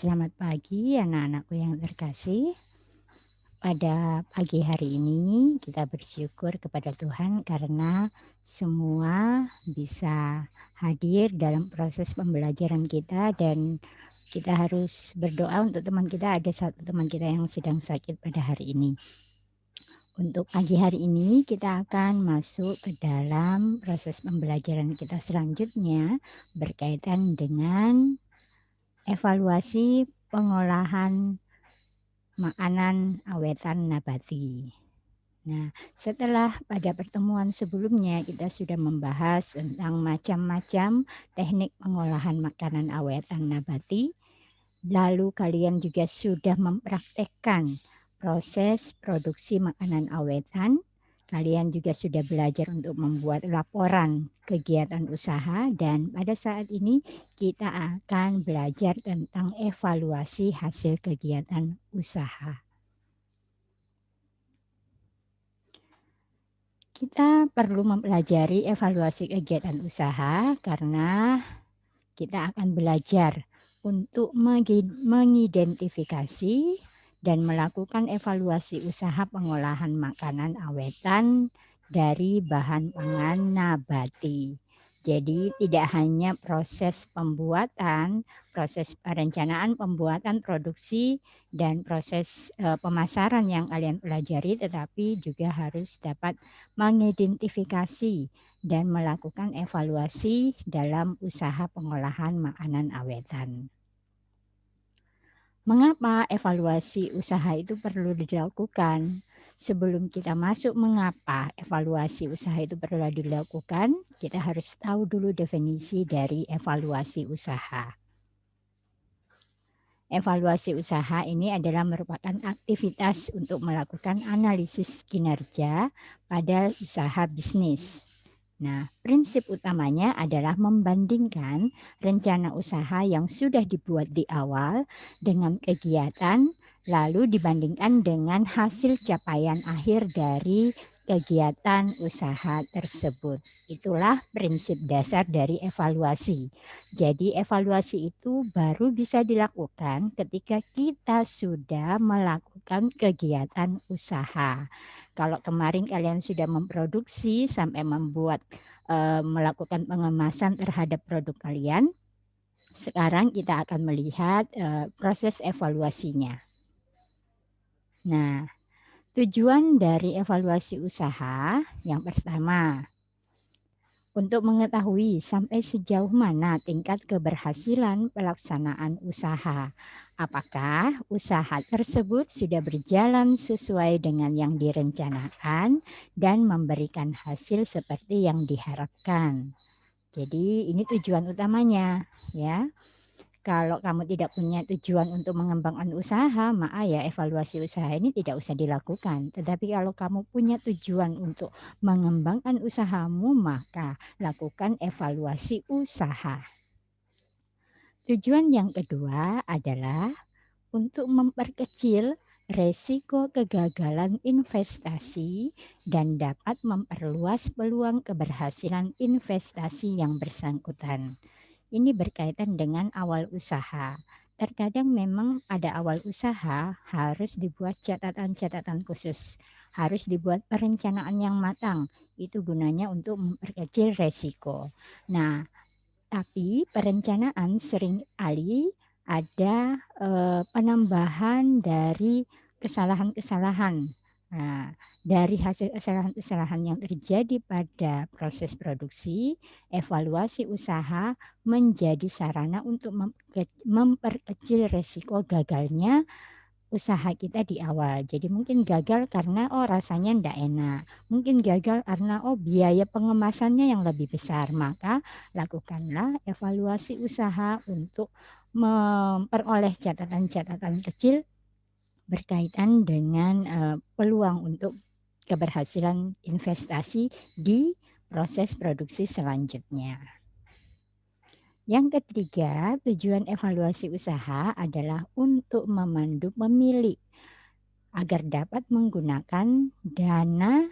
Selamat pagi anak-anakku yang terkasih. Pada pagi hari ini kita bersyukur kepada Tuhan karena semua bisa hadir dalam proses pembelajaran kita dan kita harus berdoa untuk teman kita, ada satu teman kita yang sedang sakit pada hari ini. Untuk pagi hari ini kita akan masuk ke dalam proses pembelajaran kita selanjutnya berkaitan dengan evaluasi pengolahan makanan awetan nabati. Nah, setelah pada pertemuan sebelumnya kita sudah membahas tentang macam-macam teknik pengolahan makanan awetan nabati, lalu kalian juga sudah mempraktekkan proses produksi makanan awetan. Kalian juga sudah belajar untuk membuat laporan kegiatan usaha dan pada saat ini kita akan belajar tentang evaluasi hasil kegiatan usaha. Kita perlu mempelajari evaluasi kegiatan usaha karena kita akan belajar untuk mengidentifikasi dan melakukan evaluasi usaha pengolahan makanan awetan dari bahan pangan nabati. Jadi tidak hanya proses pembuatan, proses perencanaan pembuatan produksi dan proses pemasaran yang kalian pelajari, tetapi juga harus dapat mengidentifikasi dan melakukan evaluasi dalam usaha pengolahan makanan awetan. Mengapa evaluasi usaha itu perlu dilakukan? Sebelum kita masuk mengapa evaluasi usaha itu perlu dilakukan, kita harus tahu dulu definisi dari evaluasi usaha. Evaluasi usaha ini adalah merupakan aktivitas untuk melakukan analisis kinerja pada usaha bisnis. Nah, prinsip utamanya adalah membandingkan rencana usaha yang sudah dibuat di awal dengan kegiatan, lalu dibandingkan dengan hasil capaian akhir dari kegiatan usaha tersebut. Itulah prinsip dasar dari evaluasi. Jadi, evaluasi itu baru bisa dilakukan ketika kita sudah melakukan kegiatan usaha. Kalau kemarin kalian sudah memproduksi sampai melakukan pengemasan terhadap produk kalian, sekarang kita akan melihat, proses evaluasinya. Nah, tujuan dari evaluasi usaha yang pertama, untuk mengetahui sampai sejauh mana tingkat keberhasilan pelaksanaan usaha. Apakah usaha tersebut sudah berjalan sesuai dengan yang direncanakan dan memberikan hasil seperti yang diharapkan. Jadi ini tujuan utamanya, ya. Kalau kamu tidak punya tujuan untuk mengembangkan usaha, maka ya evaluasi usaha ini tidak usah dilakukan. Tetapi kalau kamu punya tujuan untuk mengembangkan usahamu, maka lakukan evaluasi usaha. Tujuan yang kedua adalah untuk memperkecil resiko kegagalan investasi dan dapat memperluas peluang keberhasilan investasi yang bersangkutan. Ini berkaitan dengan awal usaha. Terkadang memang pada awal usaha harus dibuat catatan-catatan khusus, harus dibuat perencanaan yang matang. Itu gunanya untuk memperkecil resiko. Nah, tapi perencanaan seringkali ada penambahan dari kesalahan-kesalahan. Nah, dari hasil kesalahan-kesalahan yang terjadi pada proses produksi, evaluasi usaha menjadi sarana untuk memperkecil resiko gagalnya usaha kita di awal. Jadi mungkin gagal karena, oh rasanya ndak enak, mungkin gagal karena, oh biaya pengemasannya yang lebih besar. Maka lakukanlah evaluasi usaha untuk memperoleh catatan-catatan kecil berkaitan dengan, peluang untuk keberhasilan investasi di proses produksi selanjutnya. Yang ketiga, tujuan evaluasi usaha adalah untuk memandu pemilik agar dapat menggunakan dana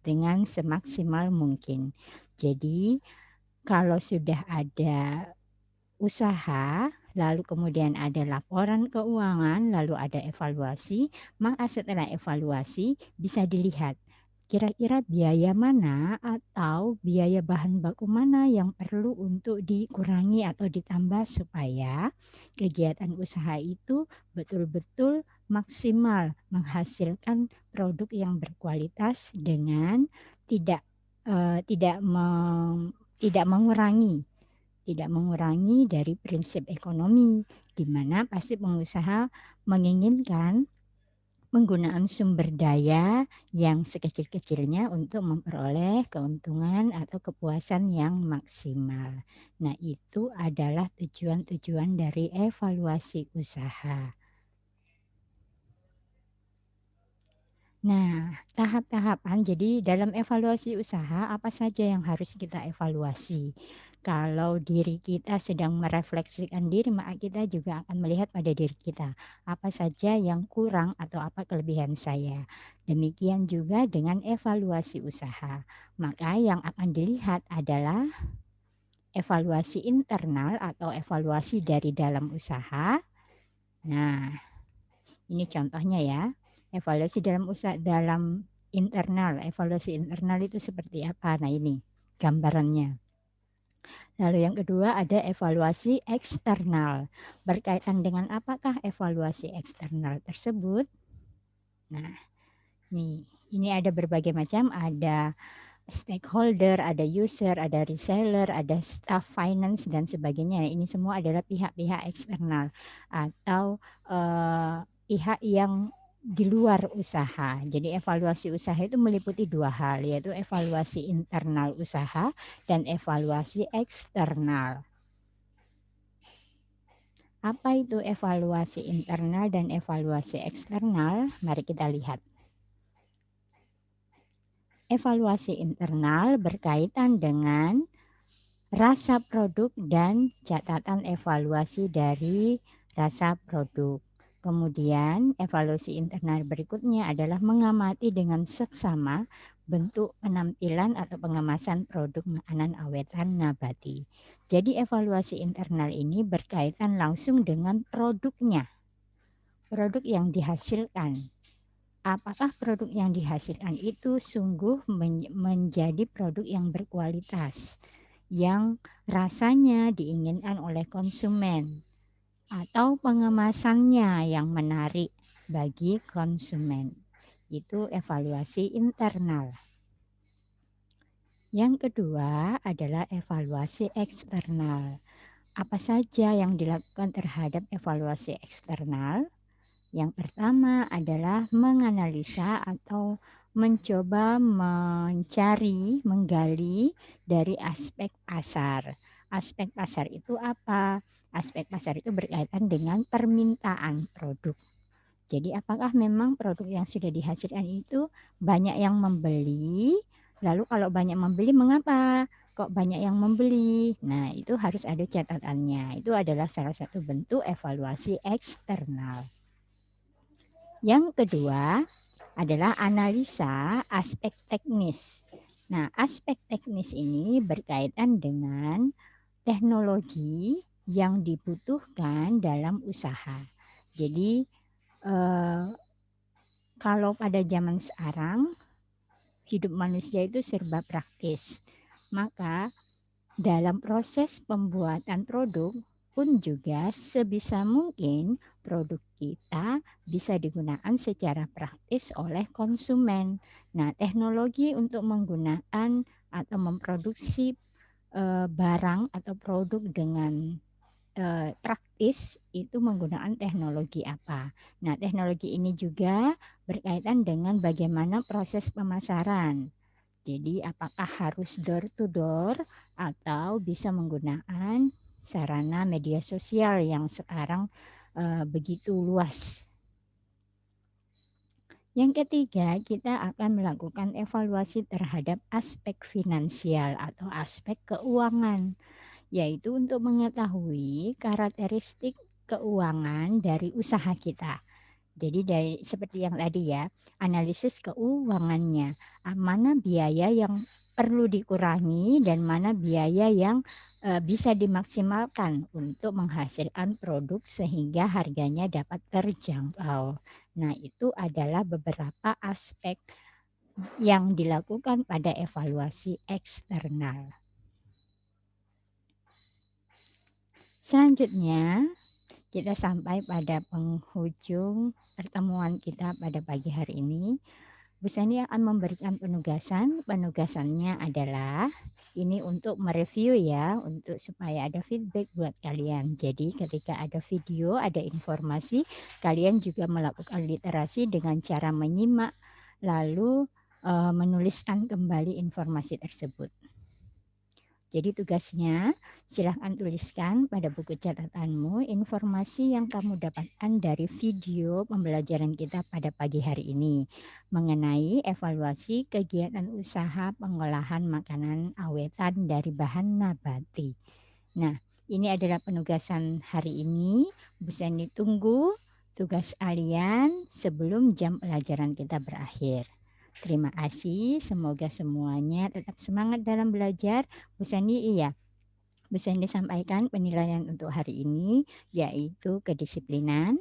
dengan semaksimal mungkin. Jadi, kalau sudah ada usaha lalu kemudian ada laporan keuangan, lalu ada evaluasi, maka setelah evaluasi bisa dilihat kira-kira biaya mana atau biaya bahan baku mana yang perlu untuk dikurangi atau ditambah supaya kegiatan usaha itu betul-betul maksimal menghasilkan produk yang berkualitas dengan tidak tidak tidak mengurangi dari prinsip ekonomi, di mana pasti pengusaha menginginkan penggunaan sumber daya yang sekecil-kecilnya untuk memperoleh keuntungan atau kepuasan yang maksimal. Nah, itu adalah tujuan-tujuan dari evaluasi usaha. Nah, tahap-tahapan, jadi dalam evaluasi usaha apa saja yang harus kita evaluasi? Kalau diri kita sedang merefleksikan diri, maka kita juga akan melihat pada diri kita, apa saja yang kurang atau apa kelebihan saya. Demikian juga dengan evaluasi usaha. Maka yang akan dilihat adalah evaluasi internal atau evaluasi dari dalam usaha. Nah, ini contohnya ya. Evaluasi dalam evaluasi internal itu seperti apa? Nah, ini gambarannya. Lalu yang kedua ada evaluasi eksternal. Berkaitan dengan apakah evaluasi eksternal tersebut? Nah, ini ada berbagai macam, ada stakeholder, ada user, ada reseller, ada staff finance dan sebagainya. Ini semua adalah pihak-pihak eksternal atau pihak yang di luar usaha. Jadi evaluasi usaha itu meliputi dua hal, yaitu evaluasi internal usaha dan evaluasi eksternal. Apa itu evaluasi internal dan evaluasi eksternal? Mari kita lihat. Evaluasi internal berkaitan dengan rasa produk dan catatan evaluasi dari rasa produk. Kemudian evaluasi internal berikutnya adalah mengamati dengan seksama bentuk penampilan atau pengemasan produk makanan awetan nabati. Jadi evaluasi internal ini berkaitan langsung dengan produknya, produk yang dihasilkan. Apakah produk yang dihasilkan itu sungguh menjadi produk yang berkualitas, yang rasanya diinginkan oleh konsumen, atau pengemasannya yang menarik bagi konsumen. Itu evaluasi internal. Yang kedua adalah evaluasi eksternal. Apa saja yang dilakukan terhadap evaluasi eksternal? Yang pertama adalah menganalisa atau mencoba menggali dari aspek pasar. Aspek pasar itu apa? Aspek pasar itu berkaitan dengan permintaan produk. Jadi apakah memang produk yang sudah dihasilkan itu banyak yang membeli? Lalu kalau banyak membeli, mengapa kok banyak yang membeli? Nah, itu harus ada catatannya. Itu adalah salah satu bentuk evaluasi eksternal. Yang kedua adalah analisa aspek teknis. Nah, aspek teknis ini berkaitan dengan teknologi yang dibutuhkan dalam usaha. Jadi, kalau pada zaman sekarang, hidup manusia itu serba praktis. Maka dalam proses pembuatan produk pun juga sebisa mungkin produk kita bisa digunakan secara praktis oleh konsumen. Nah, teknologi untuk menggunakan atau memproduksi barang atau produk dengan praktis itu menggunakan teknologi apa. Nah, teknologi ini juga berkaitan dengan bagaimana proses pemasaran. Jadi apakah harus door to door atau bisa menggunakan sarana media sosial yang sekarang begitu luas. Yang ketiga, kita akan melakukan evaluasi terhadap aspek finansial atau aspek keuangan, yaitu untuk mengetahui karakteristik keuangan dari usaha kita. Jadi dari seperti yang tadi ya, analisis keuangannya, mana biaya yang perlu dikurangi dan mana biaya yang, bisa dimaksimalkan untuk menghasilkan produk sehingga harganya dapat terjangkau. Nah, itu adalah beberapa aspek yang dilakukan pada evaluasi eksternal. Selanjutnya, kita sampai pada penghujung pertemuan kita pada pagi hari ini. Bu Sani akan memberikan penugasan. Penugasannya adalah ini untuk mereview ya, untuk supaya ada feedback buat kalian. Jadi ketika ada video, ada informasi, kalian juga melakukan literasi dengan cara menyimak, lalu menuliskan kembali informasi tersebut. Jadi tugasnya, silahkan tuliskan pada buku catatanmu informasi yang kamu dapatkan dari video pembelajaran kita pada pagi hari ini mengenai evaluasi kegiatan usaha pengolahan makanan awetan dari bahan nabati. Nah, ini adalah penugasan hari ini. Bu Seni tunggu tugas kalian sebelum jam pelajaran kita berakhir. Terima kasih, semoga semuanya tetap semangat dalam belajar. Bu Sani sampaikan penilaian untuk hari ini, yaitu kedisiplinan,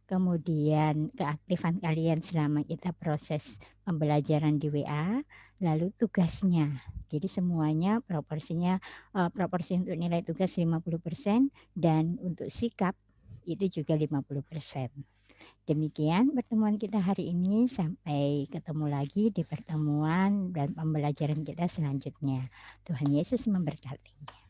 kemudian keaktifan kalian selama kita proses pembelajaran di WA, lalu tugasnya. Jadi semuanya proporsi untuk nilai tugas 50% dan untuk sikap itu juga 50%. Demikian pertemuan kita hari ini, sampai ketemu lagi di pertemuan dan pembelajaran kita selanjutnya. Tuhan Yesus memberkati.